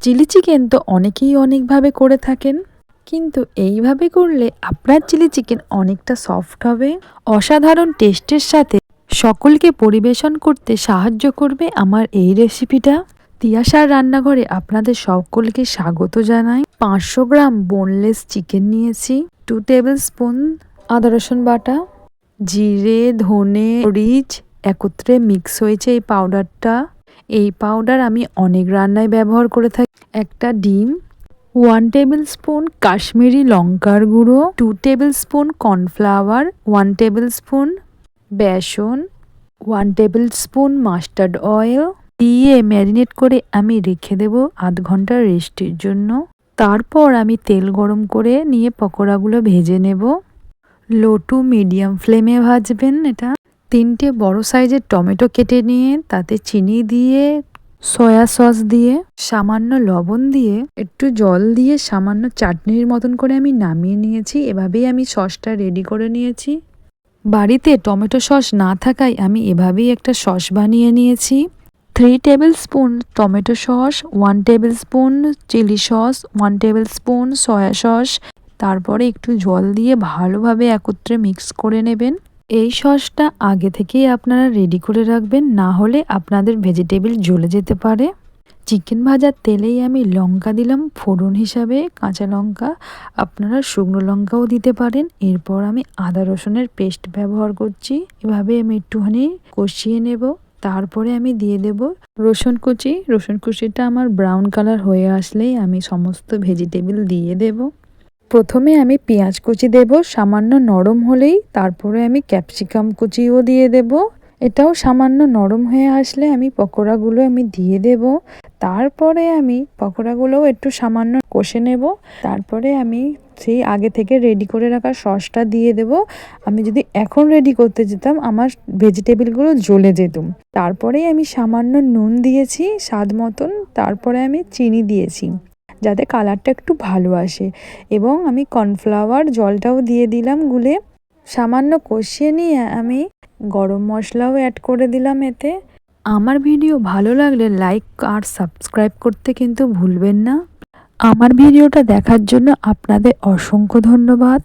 Chilli chicken তো অনেকেই অনেকভাবে করে থাকেন, কিন্তু এইভাবে করলে আপনার চিলি চিকেন অনেকটা সফট হবে, অসাধারণ টেস্টের সাথে সকলকে পরিবেশন করতে সাহায্য করবে আমার এই রেসিপিটা। তিয়াশার রান্নাঘরে আপনাদের সকলকে স্বাগত জানাই। 500 গ্রাম বোনলেস চিকেন নিয়েছি, 2 টেবিল স্পুন আদা রসুন বাটা, জিরে ধনে মরিচ একত্রে মিক্স হয়েছে এই পাউডারটা। এই পাউডার আমি অনেক রান্নায় ব্যবহার করে থাকি। একটা ডিম, 1 টেবিল স্পুন কাশ্মীরি লঙ্কার গুঁড়ো, 2 tablespoon cornflour, 1 tablespoon বেসন, 1 টেবিল স্পুন মাস্টার্ড অয়েল দিয়ে ম্যারিনেট করে আমি রেখে দেব আধ ঘন্টা রেস্টের জন্য। তারপর আমি তেল গরম করে নিয়ে পকোড়াগুলো ভেজে নেব। লো টু মিডিয়াম ফ্লেমে ভাজবেন এটা। 3টে বড় সাইজের টমেটো কেটে নিয়ে তাতে চিনি দিয়ে, সয়া সস দিয়ে, সামান্য লবণ দিয়ে, একটু জল দিয়ে সামান্য চাটনির মতন করে আমি নামিয়ে নিয়েছি। এভাবেই আমি সসটা রেডি করে নিয়েছি। বাড়িতে টমেটো সস না থাকায় আমি এভাবেই একটা সস বানিয়ে নিয়েছি। 3 tablespoon tomato sauce, 1 tablespoon chilli sauce, 1 tablespoon soya sauce, তারপরে একটু জল দিয়ে ভালোভাবে একত্রে মিক্স করে নেবেন। এই সসটা আগে থেকেই আপনারা রেডি করে রাখবেন, না হলে আপনাদের ভেজিটেবল জ্বলে যেতে পারে। চিকেন ভাজার তেলেই আমি লঙ্কা দিলাম ফোড়ন হিসাবে, কাঁচা লঙ্কা, আপনারা শুকনো লঙ্কাও দিতে পারেন। এরপর আমি আদা রসুনের পেস্ট ব্যবহার করছি। এভাবে আমি একটুখানি কষিয়ে নেব। তারপরে আমি দিয়ে দেব রসুন কুচি। রসুন কুচিটা আমার ব্রাউন কালার হয়ে আসলেই আমি সমস্ত ভেজিটেবল দিয়ে দেব। প্রথমে আমি পেঁয়াজ কুচি দেব, সামান্য নরম হলেই তারপরে আমি ক্যাপসিকাম কুচিও দিয়ে দেব। এটাও সামান্য নরম হয়ে আসলে আমি পকোড়াগুলো আমি দিয়ে দেব। তারপরে আমি পকোড়াগুলোও একটু সামান্য কষে নেব। তারপরে আমি সেই আগে থেকে রেডি করে রাখা সসটা দিয়ে দেব। আমি যদি এখন রেডি করতে যেতাম আমার ভেজিটেবলগুলো জ্বলে যেতাম। তারপরেই আমি সামান্য নুন দিয়েছি স্বাদ মতন, তারপরে আমি চিনি দিয়েছি যাতে কালারটা একটু ভালো আসে, এবং আমি কর্নফ্লাওয়ার জলটাও দিয়ে দিলাম গুলে। সামান্য কষিয়ে নিয়ে আমি গরম মশলাও অ্যাড করে দিলাম এতে। আমার ভিডিও ভালো লাগলে লাইক আর সাবস্ক্রাইব করতে কিন্তু ভুলবেন না। আমার ভিডিওটা দেখার জন্য আপনাদের অসংখ্য ধন্যবাদ।